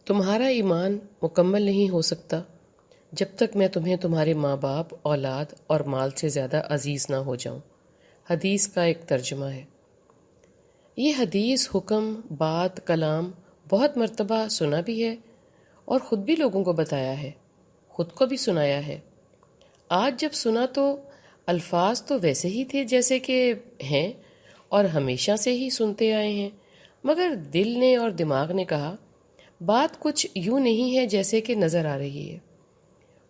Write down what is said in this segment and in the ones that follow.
تمہارا ایمان مکمل نہیں ہو سکتا جب تک میں تمہیں تمہارے ماں باپ، اولاد اور مال سے زیادہ عزیز نہ ہو جاؤں۔ حدیث کا ایک ترجمہ ہے۔ یہ حدیث، حکم، بات، کلام بہت مرتبہ سنا بھی ہے اور خود بھی لوگوں کو بتایا ہے، خود کو بھی سنایا ہے۔ آج جب سنا تو الفاظ تو ویسے ہی تھے جیسے کہ ہیں اور ہمیشہ سے ہی سنتے آئے ہیں، مگر دل نے اور دماغ نے کہا بات کچھ یوں نہیں ہے جیسے کہ نظر آ رہی ہے۔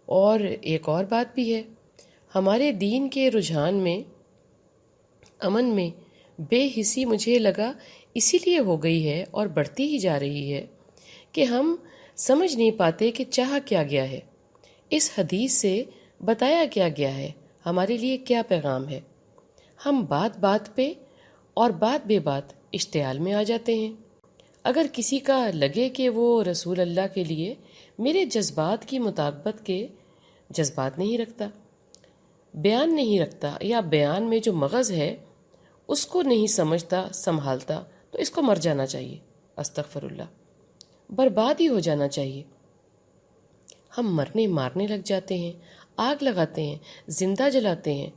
اور ایک اور بات بھی ہے، ہمارے دین کے رجحان میں، امن میں بے حسی مجھے لگا اسی لیے ہو گئی ہے اور بڑھتی ہی جا رہی ہے کہ ہم سمجھ نہیں پاتے کہ چاہا کیا گیا ہے، اس حدیث سے بتایا کیا گیا ہے، ہمارے لیے کیا پیغام ہے۔ ہم بات بات پہ اور بات بے بات اشتعال میں آ جاتے ہیں۔ اگر کسی کا لگے کہ وہ رسول اللہ کے لیے میرے جذبات کی مطابقت کے جذبات نہیں رکھتا، بیان نہیں رکھتا، یا بیان میں جو مغز ہے اس کو نہیں سمجھتا، سنبھالتا، تو اس کو مر جانا چاہیے، استغفر اللہ، برباد ہی ہو جانا چاہیے۔ ہم مرنے مارنے لگ جاتے ہیں، آگ لگاتے ہیں، زندہ جلاتے ہیں،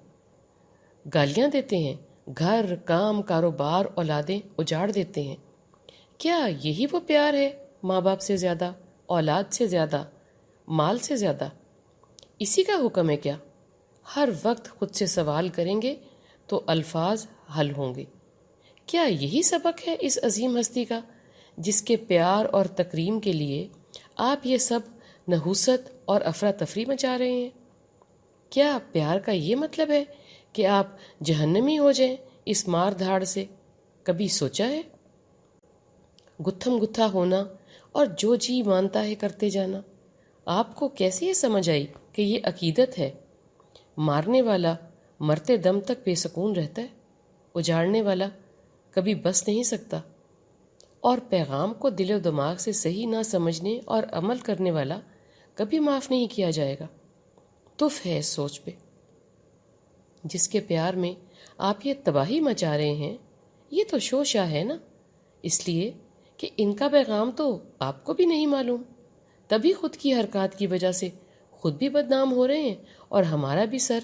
گالیاں دیتے ہیں، گھر، کام، کاروبار، اولادیں اجاڑ دیتے ہیں۔ کیا یہی وہ پیار ہے ماں باپ سے زیادہ، اولاد سے زیادہ، مال سے زیادہ؟ اسی کا حکم ہے کیا؟ ہر وقت خود سے سوال کریں گے تو الفاظ حل ہوں گے۔ کیا یہی سبق ہے اس عظیم ہستی کا جس کے پیار اور تکریم کے لیے آپ یہ سب نحوست اور افراتفری مچا رہے ہیں؟ کیا پیار کا یہ مطلب ہے کہ آپ جہنمی ہو جائیں اس مار دھاڑ سے؟ کبھی سوچا ہے؟ گتھم گتھا ہونا اور جو جی مانتا ہے کرتے جانا، آپ کو کیسے یہ سمجھ آئی کہ یہ عقیدت ہے؟ مارنے والا مرتے دم تک بے سکون رہتا ہے، اجاڑنے والا کبھی بس نہیں سکتا، اور پیغام کو دل و دماغ سے صحیح نہ سمجھنے اور عمل کرنے والا کبھی معاف نہیں کیا جائے گا۔ تف ہے اس سوچ پہ۔ جس کے پیار میں آپ یہ تباہی مچا رہے ہیں، یہ تو شوشہ ہے نا، اس لیے کہ ان کا پیغام تو آپ کو بھی نہیں معلوم، تبھی خود کی حرکات کی وجہ سے خود بھی بدنام ہو رہے ہیں اور ہمارا بھی سر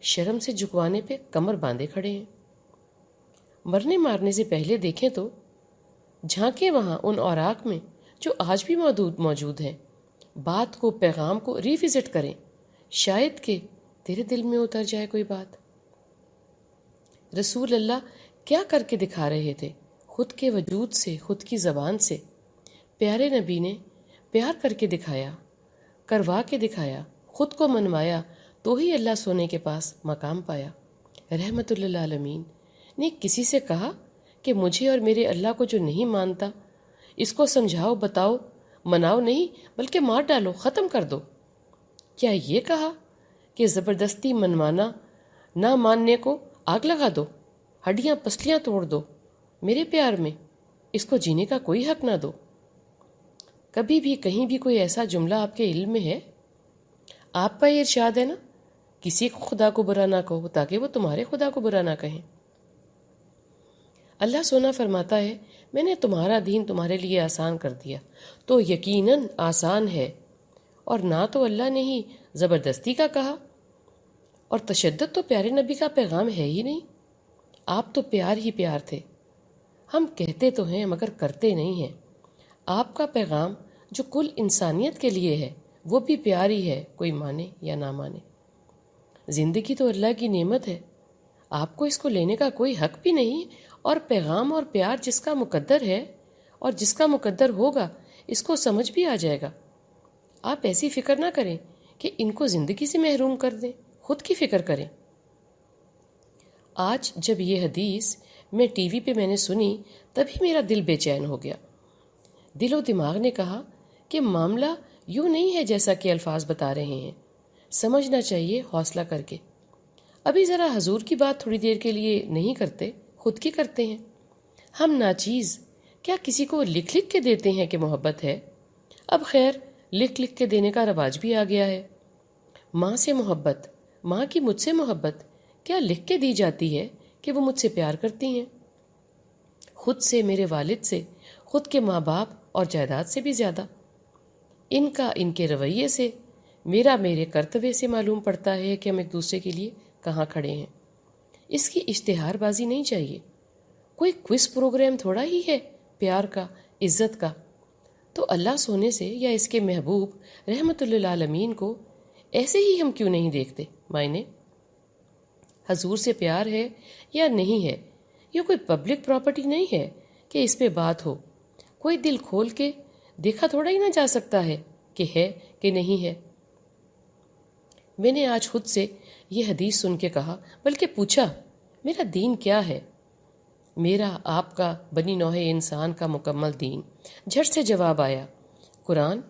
شرم سے جھکوانے پہ کمر باندھے کھڑے ہیں۔ مرنے مارنے سے پہلے دیکھیں تو جھانکیں وہاں ان اوراق میں جو آج بھی موجود ہیں، بات کو، پیغام کو ریوزٹ کریں، شاید کہ تیرے دل میں اتر جائے کوئی بات۔ رسول اللہ کیا کر کے دکھا رہے تھے؟ خود کے وجود سے، خود کی زبان سے۔ پیارے نبی نے پیار کر کے دکھایا، کروا کے دکھایا، خود کو منوایا، تو ہی اللہ سونے کے پاس مقام پایا۔ رحمت للعالمین نے کسی سے کہا کہ مجھے اور میرے اللہ کو جو نہیں مانتا اس کو سمجھاؤ، بتاؤ، مناؤ نہیں بلکہ مار ڈالو، ختم کر دو؟ کیا یہ کہا کہ زبردستی منوانا، نہ ماننے کو آگ لگا دو، ہڈیاں پسلیاں توڑ دو، میرے پیار میں اس کو جینے کا کوئی حق نہ دو؟ کبھی بھی کہیں بھی کوئی ایسا جملہ آپ کے علم میں ہے؟ آپ کا یہ ارشاد ہے نا، کسی کو خدا کو برا نہ کہو تاکہ وہ تمہارے خدا کو برا نہ کہیں۔ اللہ سونا فرماتا ہے میں نے تمہارا دین تمہارے لیے آسان کر دیا، تو یقیناً آسان ہے، اور نہ تو اللہ نے ہی زبردستی کا کہا، اور تشدد تو پیارے نبی کا پیغام ہے ہی نہیں۔ آپ تو پیار ہی پیار تھے۔ ہم کہتے تو ہیں مگر کرتے نہیں ہیں۔ آپ کا پیغام جو کل انسانیت کے لیے ہے وہ بھی پیار ہی ہے، کوئی مانے یا نہ مانے۔ زندگی تو اللہ کی نعمت ہے، آپ کو اس کو لینے کا کوئی حق بھی نہیں، اور پیغام اور پیار جس کا مقدر ہے اور جس کا مقدر ہوگا اس کو سمجھ بھی آ جائے گا۔ آپ ایسی فکر نہ کریں کہ ان کو زندگی سے محروم کر دیں، خود کی فکر کریں۔ آج جب یہ حدیث میں ٹی وی پہ میں نے سنی تبھی میرا دل بے چین ہو گیا۔ دل و دماغ نے کہا کہ معاملہ یوں نہیں ہے جیسا کہ الفاظ بتا رہے ہیں، سمجھنا چاہیے حوصلہ کر کے۔ ابھی ذرا حضور کی بات تھوڑی دیر کے لیے نہیں کرتے، خود کی کرتے ہیں۔ ہم ناچیز کیا کسی کو لکھ لکھ کے دیتے ہیں کہ محبت ہے؟ اب خیر لکھ لکھ کے دینے کا رواج بھی آ گیا ہے۔ ماں سے محبت، ماں کی مجھ سے محبت کیا لکھ کے دی جاتی ہے کہ وہ مجھ سے پیار کرتی ہیں؟ خود سے، میرے والد سے، خود کے ماں باپ اور جائیداد سے بھی زیادہ۔ ان کا ان کے رویے سے، میرے کرتوے سے معلوم پڑتا ہے کہ ہم ایک دوسرے کے لیے کہاں کھڑے ہیں۔ اس کی اشتہار بازی نہیں چاہیے، کوئی کوئز پروگرام تھوڑا ہی ہے پیار کا، عزت کا۔ تو اللہ سونے سے یا اس کے محبوب رحمت للعالمین کو ایسے ہی ہم کیوں نہیں دیکھتے؟ معنی حضور سے پیار ہے یا نہیں ہے، یہ کوئی پبلک پراپرٹی نہیں ہے کہ اس پہ بات ہو۔ کوئی دل کھول کے دیکھا تھوڑا ہی نہ جا سکتا ہے کہ ہے کہ نہیں ہے۔ میں نے آج خود سے یہ حدیث سن کے کہا، بلکہ پوچھا، میرا دین کیا ہے؟ میرا، آپ کا، بنی نوع انسان کا مکمل دین؟ جھٹ سے جواب آیا، قرآن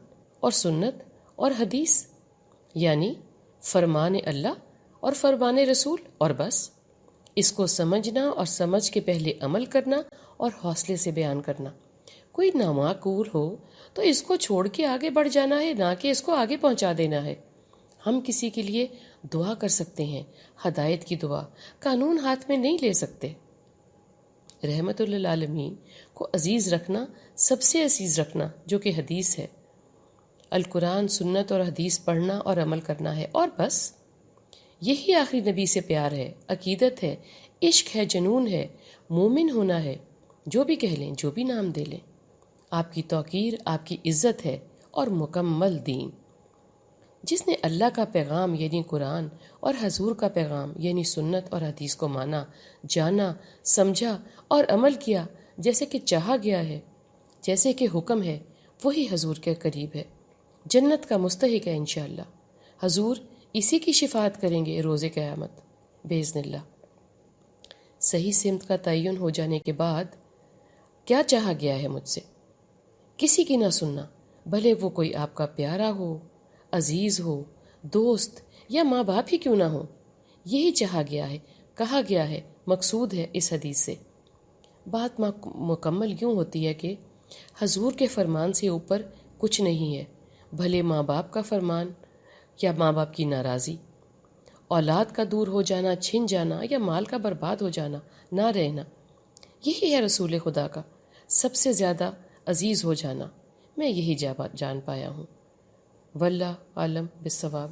اور سنت اور حدیث، یعنی فرمان اللہ اور فرمان رسول، اور بس۔ اس کو سمجھنا اور سمجھ کے پہلے عمل کرنا اور حوصلے سے بیان کرنا۔ کوئی نامعقول ہو تو اس کو چھوڑ کے آگے بڑھ جانا ہے، نہ کہ اس کو آگے پہنچا دینا ہے۔ ہم کسی کے لیے دعا کر سکتے ہیں، ہدایت کی دعا، قانون ہاتھ میں نہیں لے سکتے۔ رحمت للعالمین کو عزیز رکھنا، سب سے عزیز رکھنا، جو کہ حدیث ہے، القرآن، سنت اور حدیث پڑھنا اور عمل کرنا ہے، اور بس۔ یہی آخری نبی سے پیار ہے، عقیدت ہے، عشق ہے، جنون ہے، مومن ہونا ہے، جو بھی کہہ لیں، جو بھی نام دے لیں۔ آپ کی توقیر، آپ کی عزت ہے، اور مکمل دین۔ جس نے اللہ کا پیغام یعنی قرآن اور حضور کا پیغام یعنی سنت اور حدیث کو مانا، جانا، سمجھا اور عمل کیا جیسے کہ چاہا گیا ہے، جیسے کہ حکم ہے، وہی حضور کے قریب ہے، جنت کا مستحق ہے انشاءاللہ۔ حضور اسی کی شفاعت کریں گے روز قیامت باذن اللہ۔ صحیح سمت کا تعین ہو جانے کے بعد کیا چاہا گیا ہے مجھ سے؟ کسی کی نہ سننا، بھلے وہ کوئی آپ کا پیارا ہو، عزیز ہو، دوست یا ماں باپ ہی کیوں نہ ہو۔ یہی چاہا گیا ہے، کہا گیا ہے، مقصود ہے اس حدیث سے۔ بات مکمل یوں ہوتی ہے کہ حضور کے فرمان سے اوپر کچھ نہیں ہے، بھلے ماں باپ کا فرمان یا ماں باپ کی ناراضی، اولاد کا دور ہو جانا، چھن جانا، یا مال کا برباد ہو جانا، نہ رہنا۔ یہی ہے رسول خدا کا سب سے زیادہ عزیز ہو جانا۔ میں یہی جان پایا ہوں۔ واللہ عالم بالصواب۔